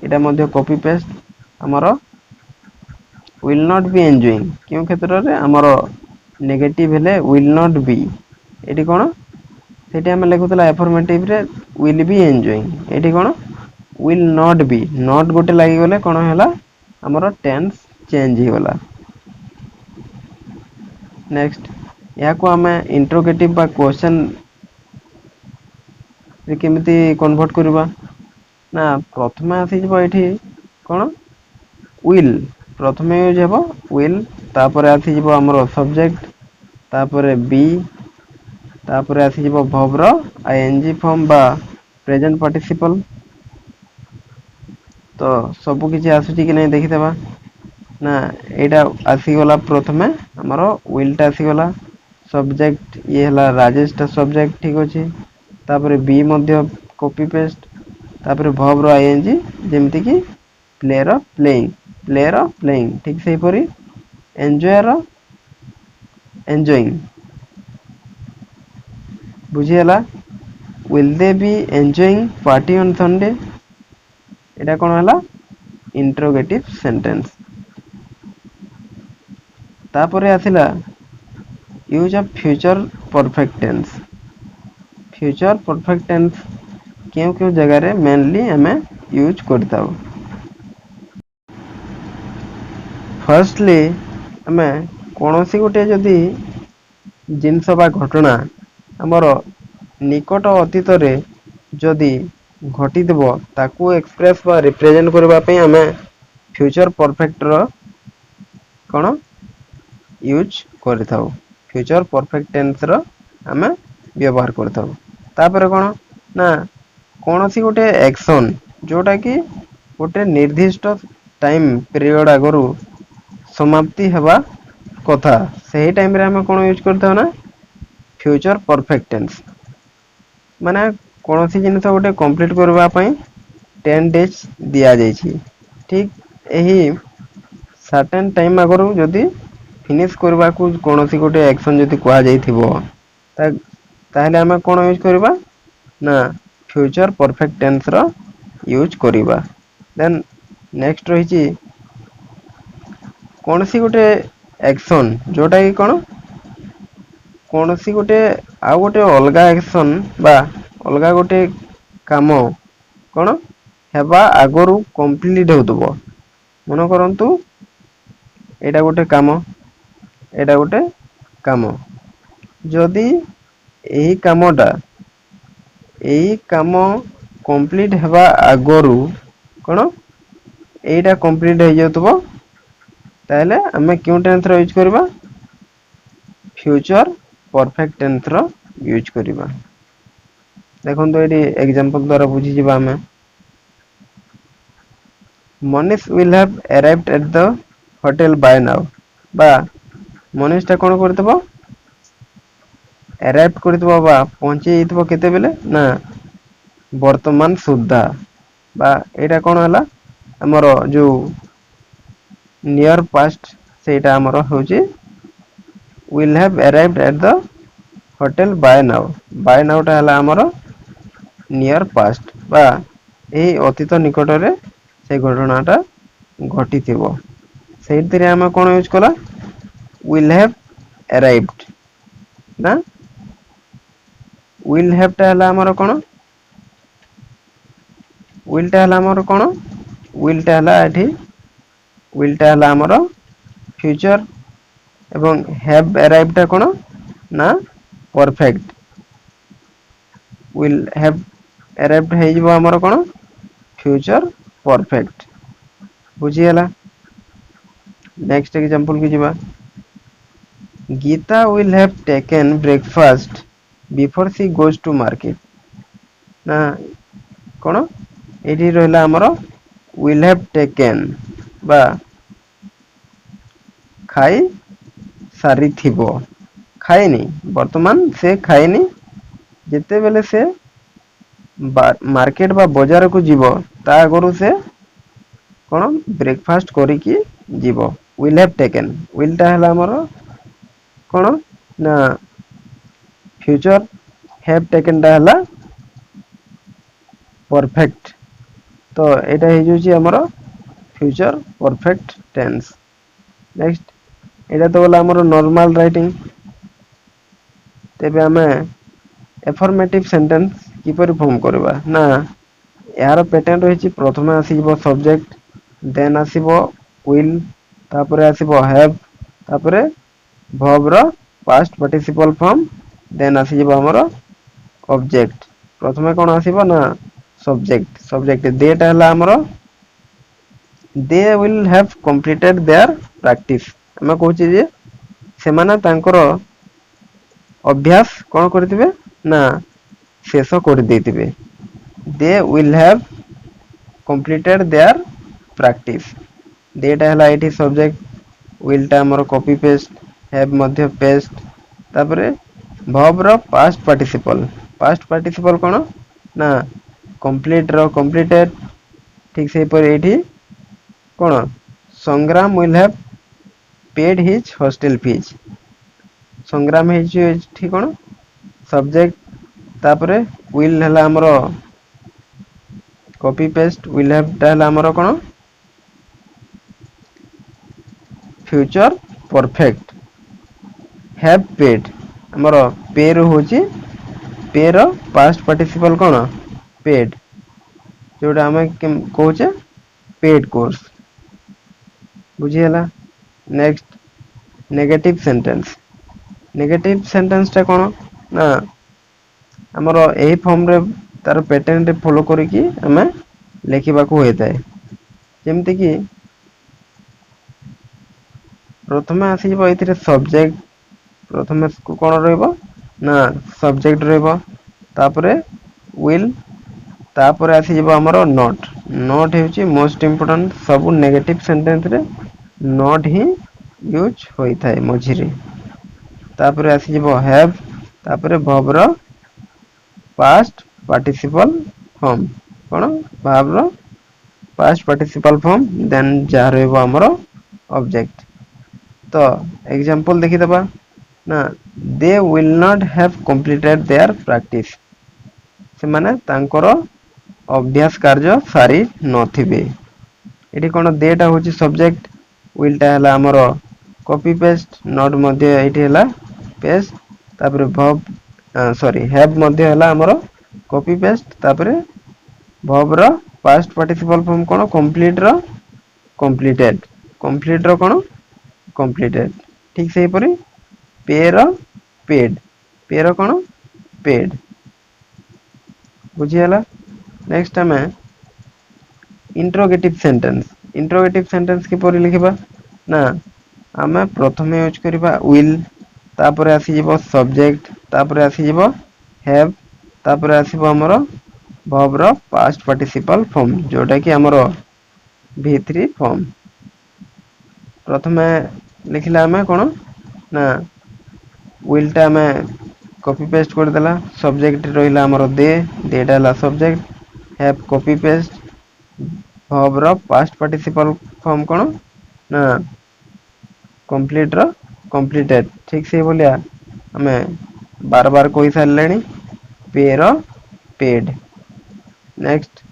ଏଇଟା ମଧ୍ୟ କପି ପେଷ୍ଟ ଆମର ୱିଲ ନଟ୍ ବି ଏନଜୟିଂ କେଉଁ କ୍ଷେତ୍ରରେ ଆମର ନେଗେଟିଭ ହେଲେ ୱିଲ ନଟ୍ ବି। ଏଠି କଣ ସେଠି ଆମେ ଲେଖୁଥିଲା ଆଫର୍ମେଟିଭ ରେ ୱିଲ ବି ଏନଜୟିଂ। ଏଠି କଣ ୱିଲ ନଟ୍ ବି, ନଟ୍ ଗୋଟେ ଲାଗିଗଲେ କଣ ହେଲା ଆମର ଟେନ୍ସ ଚେଞ୍ଜ ହେଇଗଲା। ନେକ୍ସଟ ଏହାକୁ ଆମେ ଇଣ୍ଟ୍ରୋଗେଟିଭ ବା କ୍ୱେଶ୍ଚନ କେମିତି କନଭର୍ଟ କରିବା ନା ପ୍ରଥମେ ଆସିଯିବ ଏଇଠି କଣ ୱିଲ, ପ୍ରଥମେ ୟୁଜ ହେବ ୱିଲ, ତାପରେ ଆସିଯିବ ଆମର ସବଜେକ୍ଟ, ତାପରେ ବି, ତାପରେ ଆସିଯିବ ଭର୍ବର ଆଇଏନଜି ଫର୍ମ ବା ପ୍ରେଜେଣ୍ଟ ପାର୍ଟିସିପଲ। ତ ସବୁ କିଛି ଆସୁଛି କି ନାଇଁ ଦେଖିଦବା। ନା ଏଇଟା ଆସିଗଲା ପ୍ରଥମେ ଆମର ୱିଲ ଟା ଆସିଗଲା। ସବଜେକ୍ଟ ଇଏ ହେଲା ରାଜେଶ ଟା ସବଜେକ୍ଟ ଠିକ ଅଛି। ତାପରେ ବି ମଧ୍ୟ କପି ପେଷ୍ଟ, ତାପରେ ଭର୍ବର ଆଇଏନଜି ଯେମିତି କିି ପ୍ଲେର ପ୍ଲେଇଂ, ପ୍ଲେର ପ୍ଲେଇଂ ଠିକ ସେହିପରି ଏଞ୍ଜୟର ଏଞ୍ଜୟିଂ ବୁଝିହେଲା। Will they be enjoying party on Sunday. ଏଇଟା କଣ ହେଲା ଇଣ୍ଟ୍ରୋଗେଟିଭ ସେଣ୍ଟେନ୍ସ। ତାପରେ ଆସିଲା use of future perfect tense. Future perfect tense କେଉଁ କେଉଁ ଜାଗାରେ ମେନଲି ଆମେ ୟୁଜ କରିଥାଉ। ଫାଷ୍ଟଲି ଆମେ କୌଣସି ଗୋଟେ ଯଦି ଜିନିଷ ବା ଘଟଣା ଆମର ନିକଟ ଅତୀତରେ ଯଦି ଘଟିଥିବ ତାକୁ ଏକ୍ସପ୍ରେସ ବା ରିପ୍ରେଜେଣ୍ଟ କରିବା ପାଇଁ ଆମେ ଫ୍ୟୁଚର ପରଫେକ୍ଟ ର କଣ ୟୁଜ କରିଥାଉ। ଫ୍ୟୁଚର ପରଫେକ୍ଟ ଟେନ୍ସ ର ଆମେ ବ୍ୟବହାର କରିଥାଉ। ତାପରେ କଣ ନା କୌଣସି ଗୋଟେ ଆକ୍ସନ୍ ଯୋଉଟା କି ଗୋଟେ ନିର୍ଦ୍ଦିଷ୍ଟ ଟାଇମ୍ ପିରିୟଡ଼ ଆଗରୁ ସମାପ୍ତି ହେବା କଥା, ସେହି ଟାଇମରେ ଆମେ କଣ ୟୁଜ୍ କରିଥାଉ ନା ଫ୍ୟୁଚର ପରଫେକ୍ଟ ଟେନ୍ସ। ମାନେ କୌଣସି ଜିନିଷ ଗୋଟେ କମ୍ପ୍ଲିଟ କରିବା ପାଇଁ 10 ଡେଜ୍ ଦିଆଯାଇଛି। ଠିକ୍ ଏହି ସାର୍ଟେନ୍ ଟାଇମ୍ ଆଗରୁ ଯଦି ଫିନିଶ କରିବାକୁ କୌଣସି ଗୋଟେ ଆକ୍ସନ ଯଦି କୁହାଯାଇଥିବ, ତାହେଲେ ଆମେ କଣ ୟୁଜ୍ କରିବା ନା ଫ୍ୟୁଚର ପରଫେକ୍ଟ ଟେନ୍ସ ର ୟୁଜ୍ କରିବା। ଦେନ୍ ନେକ୍ସଟ ରହିଛି କୌଣସି ଗୋଟେ ଆକ୍ସନ ଯୋଉଟା କି କଣ କୌଣସି ଗୋଟେ ଆଉ ଗୋଟେ ଅଲଗା ଆକ୍ସନ ବା ଅଲଗା ଗୋଟେ କାମ କଣ ହେବା ଆଗରୁ କମ୍ପ୍ଲିଟ ହେଉଥିବ। ମନେ କରନ୍ତୁ ଏଇଟା ଗୋଟେ କାମ, ଏଇଟା ଗୋଟେ କାମ। ଯଦି ଏହି କାମଟା ଏଇ କାମ କମ୍ପ୍ଲିଟ ହେବା ଆଗରୁ କଣ ଏଇଟା କମ୍ପ୍ଲିଟ ହେଇଯାଉଥିବ, ତାହେଲେ ଆମେ କେଉଁ ଟେନ୍ସର ୟୁଜ୍ କରିବା ଫ୍ୟୁଚର ପରଫେକ୍ଟ ଟେନ୍ସ ର ୟୁଜ୍ କରିବା। ଦେଖନ୍ତୁ ଏଠି ଏକ୍ଜାମ୍ପଲ ଦ୍ଵାରା ବୁଝିଯିବା ଆମେ। Manish will have arrived at the hotel by now। ବା ମନିଷ ଟା କଣ କରିଥିବ arrived କରିଥିବ ବା ପହଞ୍ଚି ଯାଇଥିବ କେତେବେଳେ ନା ବର୍ତ୍ତମାନ ସୁଦ୍ଧା। ବା ଏଇଟା କଣ ହେଲା ଆମର ଯୋଉ ନିୟର ପାଷ୍ଟ ସେଇଟା ଆମର ହଉଛି will have arrived at the hotel by now। by now ଟା ହେଲା ଆମର ନିୟର ପାଷ୍ଟ ବା ଏଇ ଅତୀତ ନିକଟରେ ସେ ଘଟଣା ଟା ଘଟିଥିବ। ସେଇଥିରେ ଆମେ କଣ ୟୁଜ୍ କଲା will have arrived ନା will have ଟା ହେଲା ଆମର କଣ will ଟା ହେଲା ଆମର କଣ will ଟା ହେଲା ଏଠି will ଟା ହେଲା ଆମର ଫ୍ୟୁଚର ଏବଂ have arrived ଟା କଣ ନା ପରଫେକ୍ଟ। will have arrived ହେଇଯିବ ଆମର କଣ ଫ୍ୟୁଚର ପରଫେକ୍ଟ। ବୁଝିହେଲା। ନେକ୍ସଟ ଏକ୍ଜାମ୍ପଲ କୁ ଯିବା। Gita will have taken breakfast before she goes to market। ନା କଣ ଏଇଠି ରହିଲା ଆମର will have taken ବା ଖାଇ ସାରିଥିବ, ଖାଇନି ବର୍ତ୍ତମାନ ସେ ଖାଇନି ଯେତେବେଳେ ସେ ମାର୍କେଟ ବା ବଜାରକୁ ଯିବ ତା ଆଗରୁ ସେ କଣ ବ୍ରେକଫାଷ୍ଟ କରିକି ଯିବ। will have taken will ଟା ହେଲା ଆମର କଣ ନା ଫ୍ୟୁଚର have taken ଟା ହେଲା ପରଫେକ୍ଟ। ତ ଏଇଟା ହେଇଯାଉଛି ଆମର ଫ୍ୟୁଚର ପରଫେକ୍ଟ ଟେନ୍ସ। ନେକ୍ସଟ ଏଇଟା ତ ଗଲା ଆମର ନର୍ମାଲ ରାଇଟିଂ। ତେବେ ଆମେ ଏଫର୍ମେଟିଭ ସେଣ୍ଟେନ୍ସ କିପରି ଫର୍ମ କରିବା ନା ଏହାର ପ୍ୟାଟର୍ନ ରହିଛି ପ୍ରଥମେ ଆସିଯିବ ସବଜେକ୍ଟ ଦେନ୍ ଆସିବ will ତାପରେ ଆସିବ have ତାପରେ verb ର past participle form ଦେନ୍ ଆସିଯିବ ଆମର ଅବଜେକ୍ଟ। ପ୍ରଥମେ କଣ ଆସିବ ନା ସବଜେକ୍ଟ ଦେ ଟା ହେଲା ଆମର they will have completed their practice। ଆମେ କହୁଛେ ଯେ ସେମାନେ ତାଙ୍କର ଅଭ୍ୟାସ କଣ କରିଥିବେ ନା ଶେଷ କରିଦେଇଥିବେ। they will have completed their practice। they ଟା ହେଲା ଏଇଠି ସବଜେକ୍ଟ will ଟା ଆମର କପି ପେଷ୍ଟ have ମଧ୍ୟ ପେଷ୍ଟ ତାପରେ verb ର ପାଷ୍ଟ ପାର୍ଟିସିପଲ କଣ ନା କମ୍ପ୍ଲିଟ ର କମ୍ପ୍ଲିଟେଡ ଠିକ ସେହିପରି ଏଇଠି କଣ ସଂଗ୍ରାମ will have paid his hostel fees। ସଂଗ୍ରାମ ହେଇଛି ଏଠି କଣ ସବଜେକ୍ଟ ତାପରେ will ହେଲା ଆମର କପି ପେଷ୍ଟ will have ଟା ହେଲା ଆମର କଣ ଫ୍ୟୁଚର ପରଫେକ୍ଟ। have paid ଆମର pay ରୁ ହଉଛି pay ର ପାଷ୍ଟ ପାର୍ଟିସିପଲ କଣ paid ଯୋଉଟା ଆମେ କହୁଛେ ପେଡ୍ କୋର୍ସ। ବୁଝିହେଲା। Next negative sentence. Negative sentence ଟା କଣ ନା ଆମର ଏହି ଫର୍ମରେ ତାର ପ୍ୟାଟର୍ନ ଫଲୋ କରିକି ଆମେ ଲେଖିବାକୁ ହୋଇଥାଏ। ଯେମିତି କିି ପ୍ରଥମେ ଆସିଯିବ ଏଇଥିରେ ସବଜେକ୍ଟ ପ୍ରଥମେ କଣ ରହିବ ନା ସବଜେକ୍ଟ ରହିବ ତାପରେ will तापर आसीଯିବ ଆମର नॉट नॉट हेउची मोस्ट इंपोर्टेंट सब नेगेटिव सेंटेंस रे नॉट ही यूज होई थाए मझिरे तापर आसीଯିବ हैव तापर वर्ब रो पास्ट पार्टिसिपल फॉर्म कोन वर्ब रो पास्ट पार्टिसिपल फॉर्म देन जा रहबो हमरो ऑब्जेक्ट तो एग्जांपल देखि दबा ना they will not have completed there practice से माने तांकर अभ्यास कार्य सारी नथिबे एठी कोन देटा होची सब्जेक्ट विल टा हला हमरो कॉपी पेस्ट नॉट मध्ये एठी हला पेस्ट तापर वर्ब सॉरी हैव मध्ये हला हमरो कॉपी पेस्ट तापर वर्ब रो पास्ट पार्टिसिपल फॉर्म कोन कंप्लीट रो कंप्लीट रो कोन कंप्लीटेड ठीक सेही परी पे रो पे रो कोन पेड बुझियला नेक्स्ट हमें इंट्रोगेटिव सेंटेंस के परि लिखिबा ना हमें प्रथमे यूज करिबा विल तापर आसी जिवो सब्जेक्ट तापर आसी जिवो हैव तापर आसीबो हमरो वर्ब रो पास्ट पार्टिसिपल फॉर्म जोटा कि हमरो v3 फॉर्म प्रथमे लिखिला हमें कोन ना विल टा हमें कॉपी पेस्ट कर देला सब्जेक्ट रहिला हमरो देटा ला subject have copy paste verb रो पास्ट पार्टिसिपल फॉर्म कोन ना कंप्लीट रो कंप्लीटेड ठीक से बोलिया हमें बार बार कोई सारलेनी पे रो paid next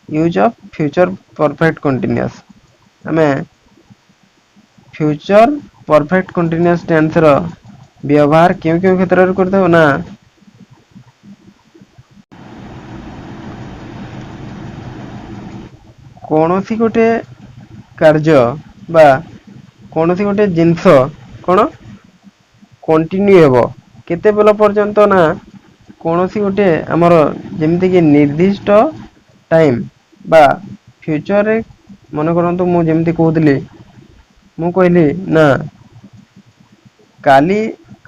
use of future perfect continuous हमें फ्यूचर परफेक्ट कंटीन्यूअस टेंस रो व्यवहार क्यों क्यों क्षेत्र रे करथो ना कोनोसी गोटे कार्य बा कोनोसी गोटे जिंस कोन कंटिन्यू हेबो केते बेला पर्यंत ना कोनोसी गोटे हमर जेमिति कि निर्दिष्ट टाइम बा फ्यूचर रे मन करंतु मु जेमिति कहउतली मु कहली ना काली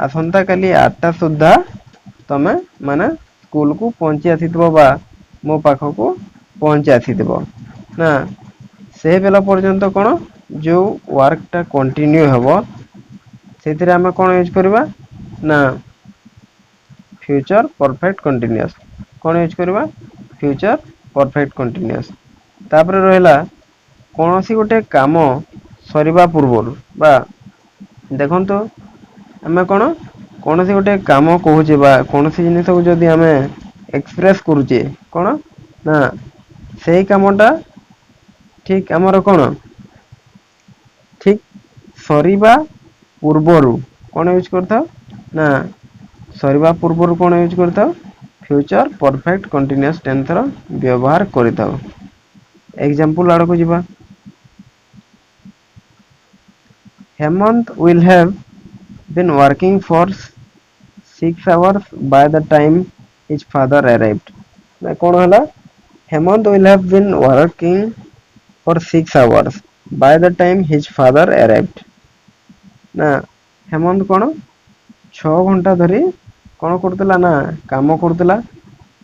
आसंता काली 8टा सुद्धा तमे माने स्कूल को पहुंची आसीतबो बा मो पाखो को पहुंची आसीतबो ना से बेला पर्यंत कोन जो वर्क टा कंटिन्यू हेबो सेथिरे हमें कोन यूज करबा ना फ्यूचर परफेक्ट कंटीन्यूअस कोन यूज करबा फ्यूचर परफेक्ट कंटीन्यूअस तापर रहला कोनोसी गोटे काम सरीबा पूर्व बा देखंतो हमें कोन कोनोसी गोटे काम कहूचे बा कोनोसी जिनिस को जदी हमें एक्सप्रेस करूचे कोन ना सेही कामटा ठीक हमर कोन ठीक सरीबा पूर्वरु कोन यूज करथा ना सरीबा पूर्वरु कोन यूज करथा फ्यूचर परफेक्ट कंटीन्यूअस टेंस रो व्यवहार करिताओ एग्जांपल आड़ को जिबा Hemant will have been working for 6 hours by the time his father arrived ना कोन हला Hemant will have been working for 6 hours by the time his father arrived ना हेमंत कोन 6 घंटा धरी कोन करतला ना काम करतला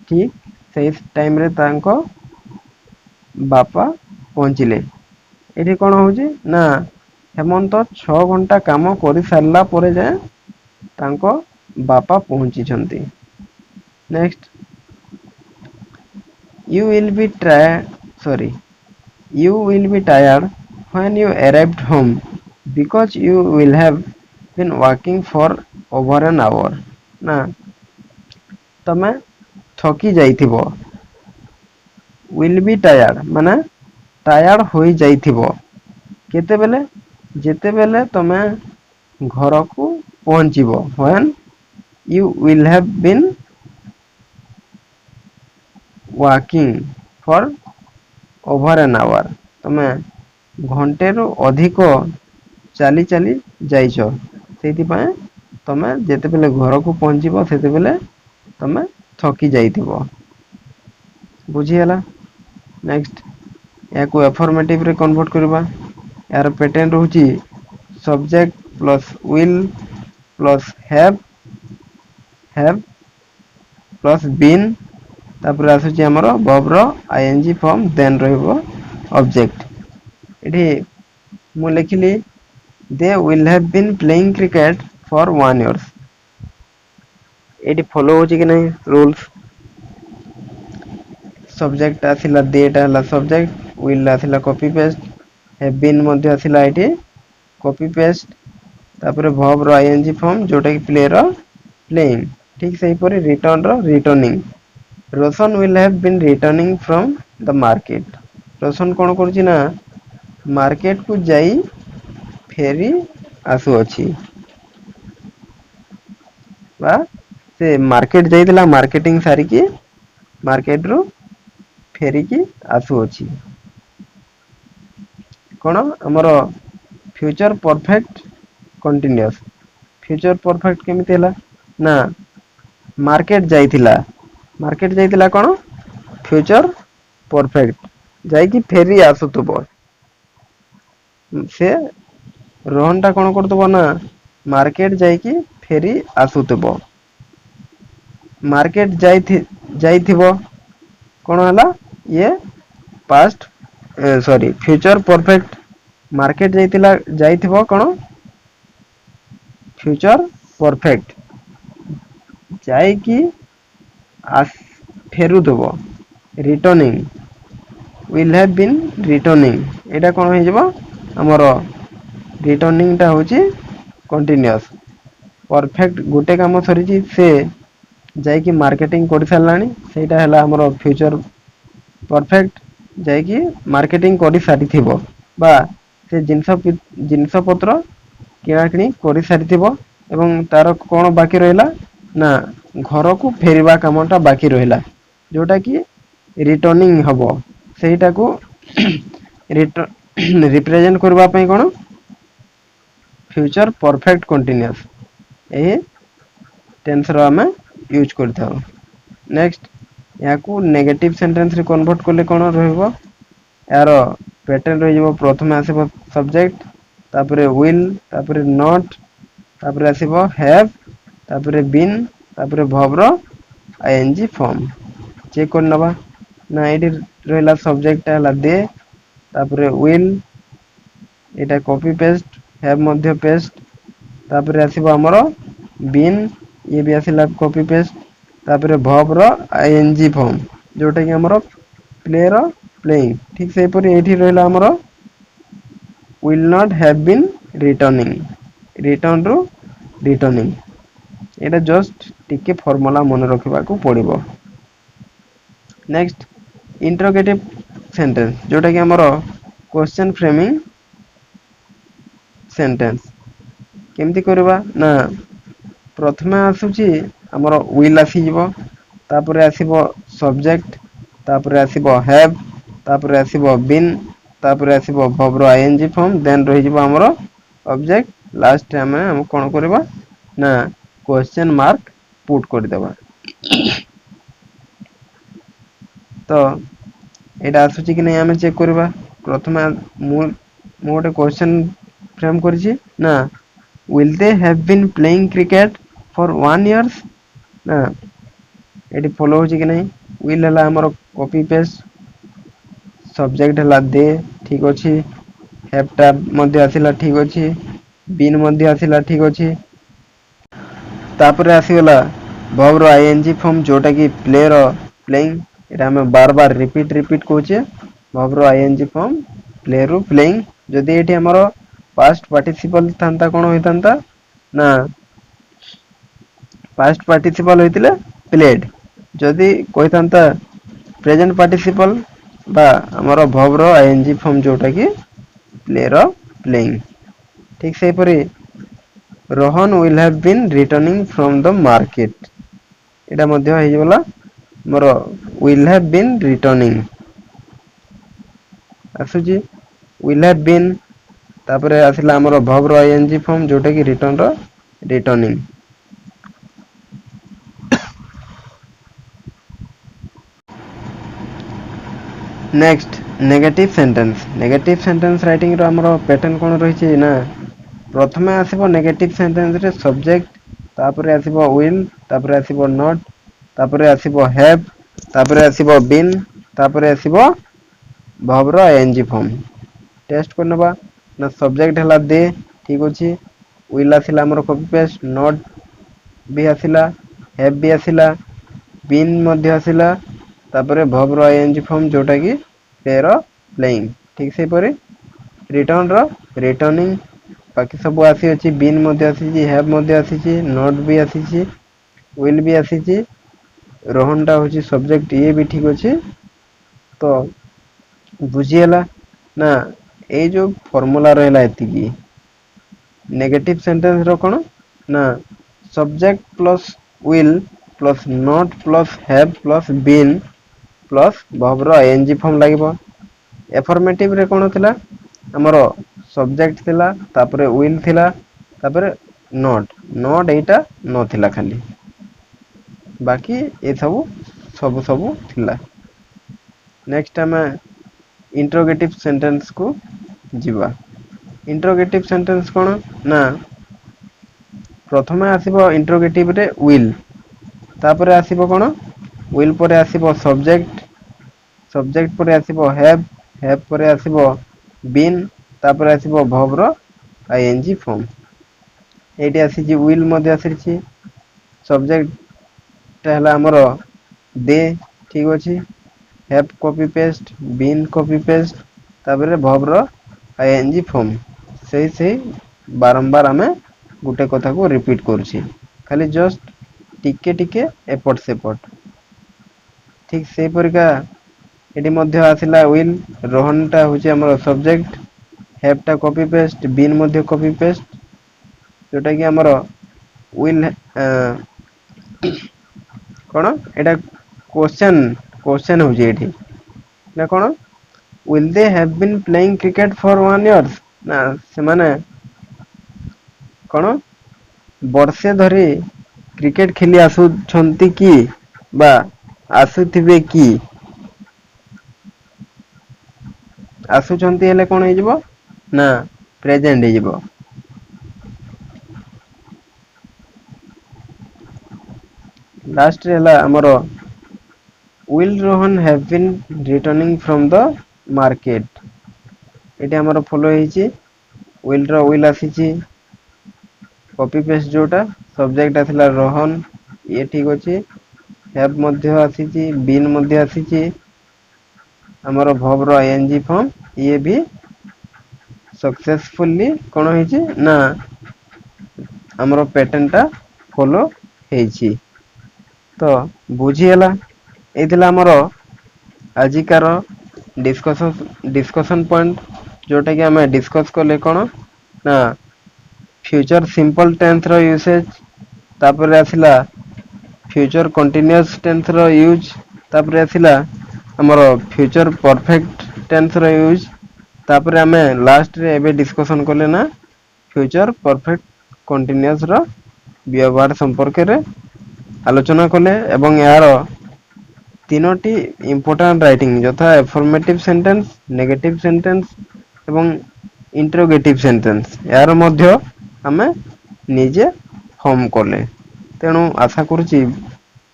ठीक सेही टाइम रे तांको बापा पहुंचिले एठी कोन होउची ना हेमंत 6 घंटा काम करि सारला परे जाय तांको बापा पहुंची छंती next you will be tired when you arrived home because you will have been working for over an hour ना तमे थकी जाइथिबो will be tired माने टायर्ड होई जाइथिबो केते बेले जेते बेले तमे घर को पहुंचीबो when you will have been working for over an hour तमे घंटे रो अधिक चाली चाली जाइछो सेति पय तमे जेते बेले घर को पहुंचीबो सेते बेले तमे थकी जाइथिबो बुझी हला नेक्स्ट याको अफर्मेटिव रे कन्वर्ट करबा यार पैटर्न रहउची subject plus will plus have plus been ତାପରେ ଆସୁଛି ଆମର verb ର ing form then ରହିବ object। ଏଠି ମୁଁ ଲେଖିଲି they will have been playing cricket for 1 year। ଏଠି ଫଲୋ ହଉଛି କି ନାହିଁ ରୁଲ୍ସ? ସବଜେକ୍ଟ ଆସିଲା they ଟା ହେଲା ସବଜେକ୍ଟ, will ଆସିଲା କପି ପେଷ୍ଟ, have been ମଧ୍ୟ ଆସିଲା ଏଠି କପି ପେଷ୍ଟ, ତାପରେ verb ର ing form ଯୋଉଟା କି play ର playing, ଠିକ ସେହିପରି return ର returning। Roshan will have been returning from the market। Roshan କଣ କରୁଛି ନା ମାର୍କେଟ କୁ ଯାଇ ଫେରି ଆସୁଅଛି, ବା ସେ ମାର୍କେଟ ଯାଇଥିଲା ମାର୍କେଟିଂ ସାରିକି ମାର୍କେଟ ରୁ ଫେରିକି ଆସୁଅଛି। କଣ ଆମର future perfect continuous. Future perfect କେମିତି ହେଲା ନା ମାର୍କେଟ ଯାଇଥିଲା କଣ ଫ୍ୟୁଚର ପରଫେକ୍ଟ ଯାଇକି ଫେରି ଆସୁଥିବ। ସେ ରୋହନ ଟା କଣ କରୁଥିବ ନା ମାର୍କେଟ ଯାଇକି ଫେରି ଆସୁଥିବ। ମାର୍କେଟ ଯାଇଥିବ କଣ ହେଲା ଇଏ ପାଷ୍ଟ ସରି ଫ୍ୟୁଚର ପରଫେକ୍ଟ। ମାର୍କେଟ ଯାଇଥିବ କଣ ଫ୍ୟୁଚର ପରଫେକ୍ଟ ଯାଇକି ଫେରୁଥିବ returning will have been returning। ଏଇଟା କଣ ହେଇଯିବ ଆମର ରିଟର୍ଣିଂ ଟା ହଉଛି କଣ୍ଟିନ୍ୟୁଅସ। ପରଫେକ୍ଟ ଗୋଟେ କାମ ସରିଛି ସେ ଯାଇକି ମାର୍କେଟିଂ କରିସାରିଲାଣି ସେଇଟା ହେଲା ଆମର ଫ୍ୟୁଚର ପରଫେକ୍ଟ ଯାଇକି ମାର୍କେଟିଂ କରି ସାରିଥିବ ବା ସେ ଜିନିଷ ପତ୍ର କିଣାକିଣି କରିସାରିଥିବ ଏବଂ ତାର କଣ ବାକି ରହିଲା ନା ଘରକୁ ଫେରିବା କାମ ଟା ବାକି ରହିଲା ଯୋଉଟା କି ରିଟର୍ଣିଂ ହବ। ସେଇଟାକୁ ରିପ୍ରେଜେଣ୍ଟ କରିବା ପାଇଁ କଣ ଫ୍ୟୁଚର ପରଫେକ୍ଟ କଣ୍ଟିନ୍ୟୁଅସ ଏହି ଟେନ୍ସର ଆମେ ୟୁଜ କରିଥାଉ। ନେକ୍ସଟ ଏହାକୁ ନେଗେଟିଭ ସେଣ୍ଟେନ୍ସରେ କନଭର୍ଟ କଲେ କଣ ରହିବ ଏହାର ପ୍ୟାଟର୍ନ ରହିଯିବ ପ୍ରଥମେ ଆସିବ ସବଜେକ୍ଟ ତାପରେ will ତାପରେ not ତାପରେ ଆସିବ have ତାପରେ been ତାପରେ verb ର ing form। ଚେକ୍ କରି ନବା ନା ଏଇଠି ରହିଲା ସବଜେକ୍ଟ ଟା ହେଲା they ତାପରେ will ଏଇଟା କପି ପେଷ୍ଟ have ମଧ୍ୟ ପେଷ୍ଟ ତାପରେ ଆସିବ ଆମର been ଇଏ ବି ଆସିଲା କପି ପେଷ୍ଟ ତାପରେ verb ର ing form ଯୋଉଟା କି ଆମର play ର playing। ଠିକ ସେହିପରି ଏଇଠି ରହିଲା ଆମର will not have been returning return ରୁ returning। ଏଇଟା ଜଷ୍ଟ ଟିକେ ଫର୍ମୁଲା ମନେ ରଖିବାକୁ ପଡିବ। ନେକ୍ସଟ ଇଣ୍ଟରୋଗେଟିଭ ସେଣ୍ଟେନ୍ସ ଯୋଉଟା କି ଆମର କ୍ୱେଶ୍ଚନ ଫ୍ରେମିଂ ସେଣ୍ଟେନ୍ସ କେମିତି କରିବା ନା ପ୍ରଥମେ ଆସୁଛି ଆମର will ଆସିଯିବ ତାପରେ ଆସିବ ସବଜେକ୍ଟ ତାପରେ ଆସିବ have ତାପରେ ଆସିବ been ତାପରେ ଆସିବ verb ର ing form then ରହିଯିବ ଆମର ଅବଜେକ୍ଟ ଲାଷ୍ଟ ଆମେ କଣ କରିବା ନା କ୍ୱେଶ୍ଚନ ମାର୍କ ପୁଟ କରିଦେବା। ତ ଏଇଟା ଆସୁଛି କି ନାଇଁ ଆମେ ଚେକ୍ କରିବା ପ୍ରଥମେ ମୁଁ ଗୋଟେ କ୍ୱେଶ୍ଚନ ଫ୍ରେମ କରିଛି ନା will they have been playing cricket for 1 year ନା ଏଠି ଫଲୋ ହଉଛି କି ନାଇଁ will ହେଲା ଆମର କପି ପେଷ୍ଟ ସବଜେକ୍ଟ ହେଲା they ଠିକ ଅଛି have ଟା ମଧ୍ୟ ଆସିଲା ଠିକ ଅଛି been ମଧ୍ୟ ଆସିଲା ଠିକ ଅଛି ତାପରେ ଆସିଗଲା verb ର ing form ଯୋଉଟା କି play ର playing ଏଟା ଆମେ ବାର ବାର ରିପିଟ କହୁଛେ verb ର ing form play ରୁ playing। ଯଦି ଏଠି ଆମର past participle ଥାନ୍ତା କଣ ହୋଇଥାନ୍ତା ନା ପାଷ୍ଟ ପାର୍ଟିସିପଲ ହେଇଥିଲେ played ଯଦି କହିଥାନ୍ତା ପ୍ରେଜେଣ୍ଟ ପାର୍ଟିସିପଲ ବା ଆମର verb ର ing form ଯୋଉଟା କି play ର playing। ଠିକ ସେହିପରି Rohan will have been returning from the market ଏଇଟା ମଧ୍ୟ ହେଇଗଲା ମୋର will have been returning ଆସୁଛି will have been ତାପରେ ଆସିଲା ଆମର verb ର ing form ଯୋଉଟା କି return ର returning। Next negative sentence writing ର ଆମର ପ୍ୟାଟର୍ନ କଣ ରହିଛି ନା ପ୍ରଥମେ ଆସିବ ନେଗେଟିଭ ସେଣ୍ଟେନ୍ସ ରେ ସବଜେକ୍ଟ ତାପରେ ଆସିବ will ତାପରେ ଆସିବ not ତାପରେ ଆସିବ have, ତାପରେ ଆସିବ been, ତାପରେ ଆସିବ verb ର ing form। ଟେଷ୍ଟ କରିନେବା ନା ସବଜେକ୍ଟ ହେଲା ଦେ, ଠିକ ଅଛି। will ଆସିଲା ଆମର କପି ପେଷ୍ଟ, not ବି ଆସିଲା, have ବି ଆସିଲା, been ମଧ୍ୟ ଆସିଲା, ତାପରେ verb ର ing form ଯୋଉଟା କି play ର playing, ଠିକ ସେହିପରି return ର returning, ବାକି ସବୁ ଆସିଅଛି। been ମଧ୍ୟ ଆସିଛି, have ମଧ୍ୟ ଆସିଛି, not ବି ଆସିଛି, will ବି ଆସିଛି। ରୋହନ ଟା ହଉଛି ସବଜେକ୍ଟ, ଇଏ ବି ଠିକ ଅଛି। ତ ବୁଝି ହେଲା ନା ଏଇ ଯୋଉ ଫର୍ମୁଲା ରହିଲା ଏତିକି। ନେଗେଟିଭ ସେଣ୍ଟେନ୍ସ ର କଣ ନା subject plus will plus not plus have plus been plus verb ର ing ଫର୍ମ ଲାଗିବ। ଏଫର୍ମେଟିଭ ରେ କଣ ଥିଲା ଆମର ସବଜେକ୍ଟ ଥିଲା, ତାପରେ will ଥିଲା, ତାପରେ not ଏଇଟା ନଥିଲା ଖାଲି, ବାକି ଏ ସବୁ ଥିଲା। ନେକ୍ସଟ ଆମେ ଇଣ୍ଟ୍ରୋଗେଟିଭ ସେଣ୍ଟେନ୍ସ କୁ ଯିବା। ଇଣ୍ଟ୍ରୋଗେଟିଭ ସେଣ୍ଟେନ୍ସ କଣ ନା ପ୍ରଥମେ ଆସିବ ଇଣ୍ଟ୍ରୋଗେଟିଭ ରେ will, ତାପରେ ଆସିବ କଣ will ପରେ ଆସିବ ସବଜେକ୍ଟ, ସବଜେକ୍ଟ ପରେ ଆସିବ have ପରେ ଆସିବ been, ତାପରେ ଆସିବ verb ର ing form। ଏଇଠି ଆସିଛି will ମଧ୍ୟ ଆସିଛି। ସବଜେକ୍ଟ ଟା ହେଲା ଆମର ଦେ, ଠିକ ଅଛି। have copy paste, been copy paste, ତାପରେ verb ର ing form। ସେଇ ବାରମ୍ବାର ଆମେ ଗୋଟେ କଥାକୁ ରିପିଟ କରୁଛି, ଖାଲି ଜଷ୍ଟ ଟିକେ ଟିକେ ଏପଟ ସେପଟ। ଠିକ ସେଇପରିକା ଏଠି ମଧ୍ୟ ଆସିଲା will, ରୋହନ ଟା ହଉଛି ଆମର ସବଜେକ୍ଟ, have ଟା କପି ପେଷ୍ଟ, been ମଧ୍ୟ କପି ପେଷ୍ଟ, ଯୋଉଟା କି ଆମର will କଣ ଏଇଟା କୋଶ୍ଚେନ ହଉଛି ଏଠି ନା କଣ will they have been playing cricket for 1 year, ନା ସେମାନେ କଣ ବର୍ଷେ ଧରି କ୍ରିକେଟ ଖେଲି ଆସୁଛନ୍ତି କି ବା ଆସୁଥିବେ କି। ଆସୁଛନ୍ତି ହେଲେ କଣ ହେଇଯିବ ନା ପ୍ରେଜେଣ୍ଟ ହେଇଯିବ। ଲାଷ୍ଟରେ ହେଲା ଆମର will Rohan have been returning from the market। ଏଠି ଆମର ଫଲୋ ହେଇଛି, will ର will ଆସିଛି, କପି ପେଷ୍ଟ ଯୋଉଟା, ସବଜେକ୍ଟ ଥିଲା ରୋହନ, ଇଏ ଠିକ ଅଛି। have ମଧ୍ୟ ଆସିଛି, been ମଧ୍ୟ ଆସିଛି, ଆମର verb ର ing form ଇଏ ବି ସକ୍ସେସଫୁଲି କଣ ହେଇଛି ନା ଆମର ପ୍ୟାଟର୍ନ ଟା ଫଲୋ ହେଇଛି। ତ ବୁଝି ହେଲା, ଏଇ ଥିଲା ଆମର ଆଜିକାର ଡିସ୍କସନ ପଏଣ୍ଟ, ଯୋଉଟା କି ଆମେ ଡିସକସ କଲେ କଣ ନା ଫ୍ୟୁଚର ସିମ୍ପଲ ଟେନ୍ସ ର ୟୁସେଜ, ତାପରେ ଆସିଲା ଫ୍ୟୁଚର କଣ୍ଟିନ୍ୟୁଅସ ଟେନ୍ସ ର ୟୁଜ, ତାପରେ ଆସିଲା ଆମର ଫ୍ୟୁଚର ପରଫେକ୍ଟ ଟେନ୍ସ ର ୟୁଜ, ତାପରେ ଆମେ ଲାଷ୍ଟରେ ଏବେ ଡିସକସନ କଲେ ନା ଫ୍ୟୁଚର ପରଫେକ୍ଟ କଣ୍ଟିନ୍ୟୁଅସ ର ବ୍ୟବହାର ସମ୍ପର୍କରେ ଆଲୋଚନା କଲେ ଏବଂ ଏହାର ତିନୋଟି ଇମ୍ପୋର୍ଟାଣ୍ଟ ରାଇଟିଂ ଯଥା ଏଫର୍ମେଟିଭ ସେଣ୍ଟେନ୍ସ, ନେଗେଟିଭ ସେଣ୍ଟେନ୍ସ ଏବଂ ଇଣ୍ଟ୍ରୋଗେଟିଭ ସେଣ୍ଟେନ୍ସ, ଏହାର ମଧ୍ୟ ଆମେ ନିଜେ ଫର୍ମ କଲେ। ତେଣୁ ଆଶା କରୁଛି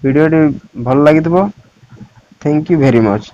ଭିଡିଓଟି ଭଲ ଲାଗିଥିବ। Thank you very much.